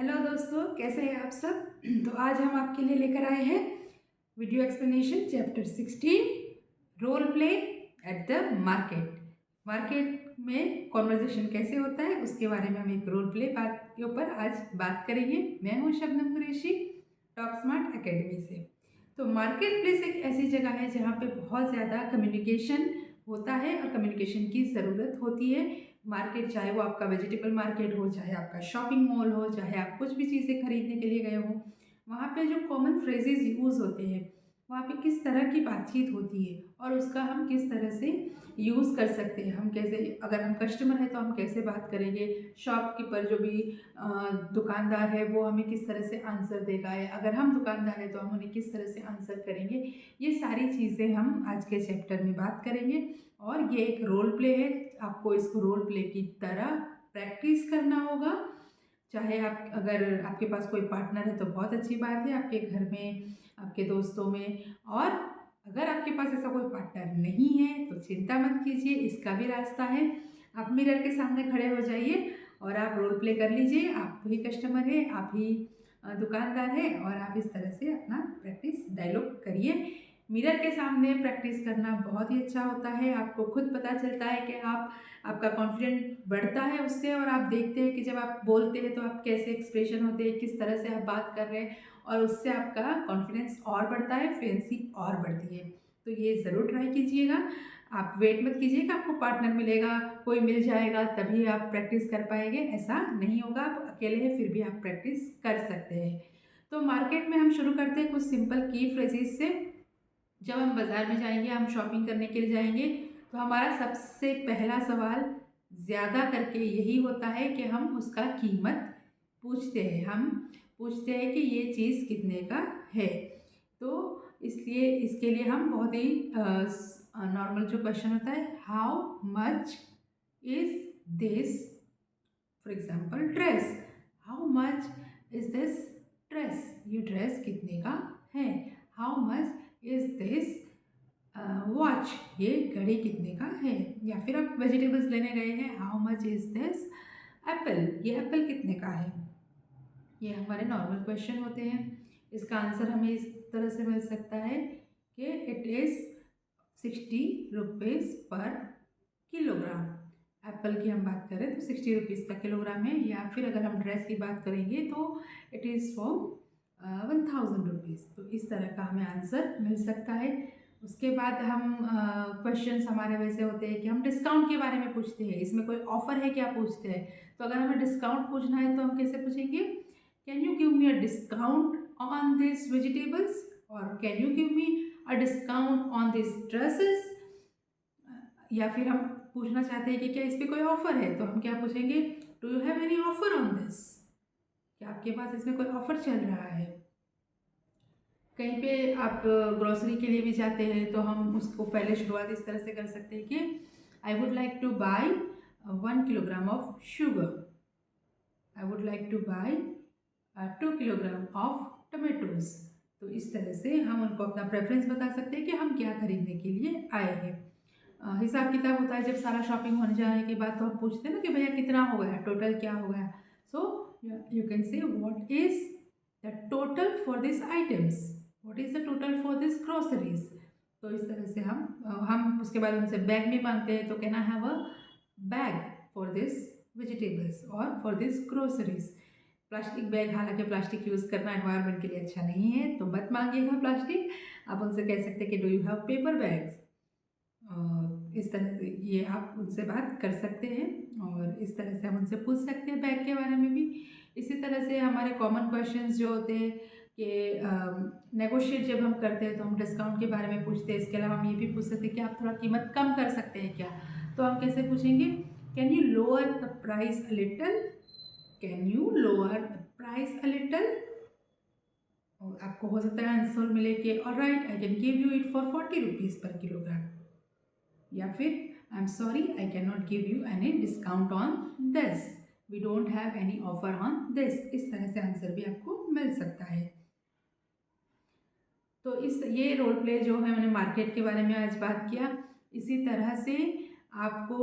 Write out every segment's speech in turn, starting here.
Hello दोस्तों, कैसे हैं आप सब। तो आज हम आपके लिए लेकर आए हैं video explanation chapter 16 role play at the market. Market में कॉन्वर्जेशन कैसे होता है उसके बारे में हम एक रोल प्ले बात के ऊपर आज बात करेंगे। मैं हूं Shabnam Qureshi, talk smart academy से। तो मार्केट प्लेस एक ऐसी जगह है जहाँ पे बहुत ज़्यादा कम्युनिकेशन होता है और कम्युनिकेशन की ज़रूरत होती है। मार्केट चाहे वो आपका वेजिटेबल मार्केट हो, चाहे आपका शॉपिंग मॉल हो, चाहे आप कुछ भी चीज़ें खरीदने के लिए गए हो, वहाँ पे जो कॉमन फ्रेजेस यूज़ होते हैं, वहाँ पे किस तरह की बातचीत होती है और उसका हम किस तरह से यूज़ कर सकते हैं। हम कैसे, अगर हम कस्टमर हैं तो हम कैसे बात करेंगे, शॉपकीपर जो भी दुकानदार है वो हमें किस तरह से आंसर देगा, है अगर हम दुकानदार हैं तो हम उन्हें किस तरह से आंसर करेंगे। ये सारी चीज़ें हम आज के चैप्टर में बात करेंगे। और ये एक रोल प्ले है, आपको इसको रोल प्ले की तरह प्रैक्टिस करना होगा। चाहे आप, अगर आपके पास कोई पार्टनर है तो बहुत अच्छी बात है, आपके घर में, आपके दोस्तों में। और अगर आपके पास ऐसा कोई पार्टनर नहीं है तो चिंता मत कीजिए, इसका भी रास्ता है। आप मिरर के सामने खड़े हो जाइए और आप रोल प्ले कर लीजिए। आप ही कस्टमर है, आप ही दुकानदार है और आप इस तरह से अपना प्रैक्टिस डायलॉग करिए। मिरर के सामने प्रैक्टिस करना बहुत ही अच्छा होता है। आपको खुद पता चलता है कि आपका कॉन्फिडेंट बढ़ता है उससे, और आप देखते हैं कि जब आप बोलते हैं तो आप कैसे एक्सप्रेशन होते हैं, किस तरह से आप बात कर रहे हैं, और उससे आपका कॉन्फिडेंस और बढ़ता है, फ्लुएंसी और बढ़ती है। तो ये ज़रूर ट्राई कीजिएगा। आप वेट मत कीजिए कि आपको पार्टनर मिलेगा, कोई मिल जाएगा तभी आप प्रैक्टिस कर पाएंगे, ऐसा नहीं होगा। आप अकेले हैं फिर भी आप प्रैक्टिस कर सकते हैं। तो मार्केट में हम शुरू करते हैं कुछ सिंपल की फ्रेजेस से। जब हम बाज़ार में जाएंगे, हम शॉपिंग करने के लिए जाएंगे, तो हमारा सबसे पहला सवाल ज़्यादा करके यही होता है कि हम उसका कीमत पूछते हैं। हम पूछते हैं कि ये चीज़ कितने का है। तो इसलिए इसके लिए हम बहुत ही नॉर्मल जो क्वेश्चन होता है, how much is this, for example dress, how much is this dress, ये ड्रेस कितने का है। How much is this watch, ये घड़ी कितने का है। या फिर आप वेजिटेबल्स लेने गए हैं, how much is this Apple, ये एप्पल कितने का है। ये हमारे नॉर्मल क्वेश्चन होते हैं। इसका आंसर हमें इस तरह से मिल सकता है कि it is 60 rupees per kilogram. Apple की हम बात करें तो 60 रुपीज़ का किलोग्राम है। या फिर अगर हम ड्रेस की बात करेंगे तो इट इज़ फॉर 1000 रुपीज़। तो इस तरह का हमें आंसर मिल सकता है। उसके बाद हम क्वेश्चंस हमारे वैसे होते हैं कि हम डिस्काउंट के बारे में पूछते हैं, इसमें कोई ऑफ़र है क्या पूछते हैं। तो अगर हमें डिस्काउंट पूछना है तो हम कैसे पूछेंगे, can you give me a discount on this vegetables, और can you give me a discount on this dresses. या फिर हम पूछना चाहते हैं कि क्या इस पर कोई ऑफ़र है, तो हम क्या पूछेंगे, do you have any offer on this, क्या आपके पास इसमें कोई ऑफ़र चल रहा है। कहीं पे आप ग्रॉसरी के लिए भी जाते हैं तो हम उसको पहले शुरुआत इस तरह से कर सकते हैं कि I would like two by 1 kilogram of sugar, I would like two by 2 kilogram of tomatoes. तो इस तरह से हम उनको अपना प्रेफरेंस बता सकते हैं कि हम क्या खरीदने के लिए आए हैं। हिसाब किताब होता है जब सारा शॉपिंग होने जाने के बाद, तो हम पूछते हैं ना कि भैया कितना हो गया, टोटल क्या हो गया। So you can say what is the total for this items, what is the total for this groceries. तो इस तरह से हम उसके बाद उनसे बैग भी मांगते हैं, तो can I have a bag for this vegetables और for this groceries. Plastic bag, हालांकि प्लास्टिक यूज़ करना एनवायरनमेंट के लिए अच्छा नहीं है तो मत मांगिएगा प्लास्टिक। आप उनसे कह सकते हैं कि do you have paper bags. इस तरह से ये आप उनसे बात कर सकते हैं और इस तरह से हम उनसे पूछ सकते हैं बैग के बारे में भी। इसी तरह से हमारे कॉमन क्वेश्चंस जो होते हैं कि नेगोशिएट जब हम करते हैं तो हम डिस्काउंट के बारे में पूछते हैं। इसके अलावा हम ये भी पूछ सकते हैं कि आप थोड़ा कीमत कम कर सकते हैं क्या। तो हम कैसे पूछेंगे, can you lower the price a little, can you lower the price a little. और आपको हो सकता है आंसर मिले कि alright I can give you it for 40 rupees per kilogram. या फिर I am sorry I can not give you any discount on this, we don't have any offer on this. इस तरह से आंसर भी आपको मिल सकता है। तो इस ये रोल प्ले जो है, मैंने मार्केट के बारे में आज बात किया। इसी तरह से आपको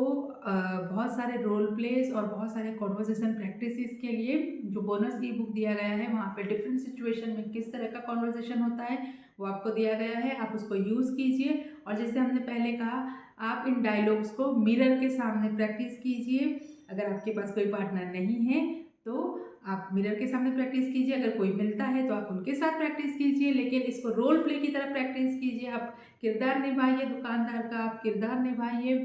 बहुत सारे रोल प्लेस और बहुत सारे कॉन्वर्सेशन प्रैक्टिसेस के लिए जो बोनस ई बुक दिया गया है, वहाँ पे डिफरेंट सिचुएशन में किस तरह का कॉन्वर्सेशन होता है वो आपको दिया गया है। आप उसको यूज़ कीजिए और जैसे हमने पहले कहा, आप इन डायलॉग्स को मिरर के सामने प्रैक्टिस कीजिए। अगर आपके पास कोई पार्टनर नहीं है तो आप मिरर के सामने प्रैक्टिस कीजिए, अगर कोई मिलता है तो आप उनके साथ प्रैक्टिस कीजिए, लेकिन इसको रोल प्ले की तरह प्रैक्टिस कीजिए। आप किरदार निभाइए दुकानदार का, आप किरदार निभाइए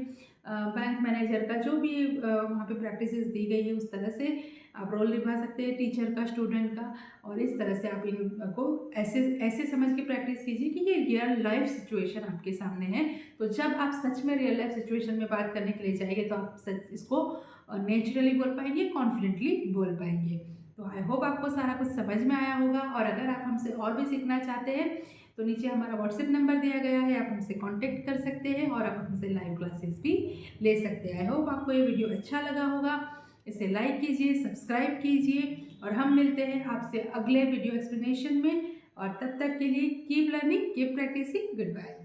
बैंक मैनेजर का, जो भी वहाँ पे प्रैक्टिसेस दी गई है उस तरह से आप रोल निभा सकते हैं, टीचर का, स्टूडेंट का। और इस तरह से आप इनको ऐसे ऐसे समझ के प्रैक्टिस कीजिए कि ये रियल लाइफ सिचुएशन आपके सामने है। तो जब आप सच में रियल लाइफ सिचुएशन में बात करने के लिए जाएंगे तो आप सच इसको नेचुरली बोल पाएंगे, कॉन्फिडेंटली बोल पाएंगे। तो आई होप आपको सारा कुछ समझ में आया होगा। और अगर आप हमसे और भी सीखना चाहते हैं तो नीचे हमारा व्हाट्सएप नंबर दिया गया है, आप हमसे कांटेक्ट कर सकते हैं और आप हमसे लाइव क्लासेस भी ले सकते हैं। आई होप आपको ये वीडियो अच्छा लगा होगा। इसे लाइक कीजिए, सब्सक्राइब कीजिए और हम मिलते हैं आपसे अगले वीडियो एक्सप्लेनेशन में। और तब तक के लिए keep learning, keep practising. Good bye.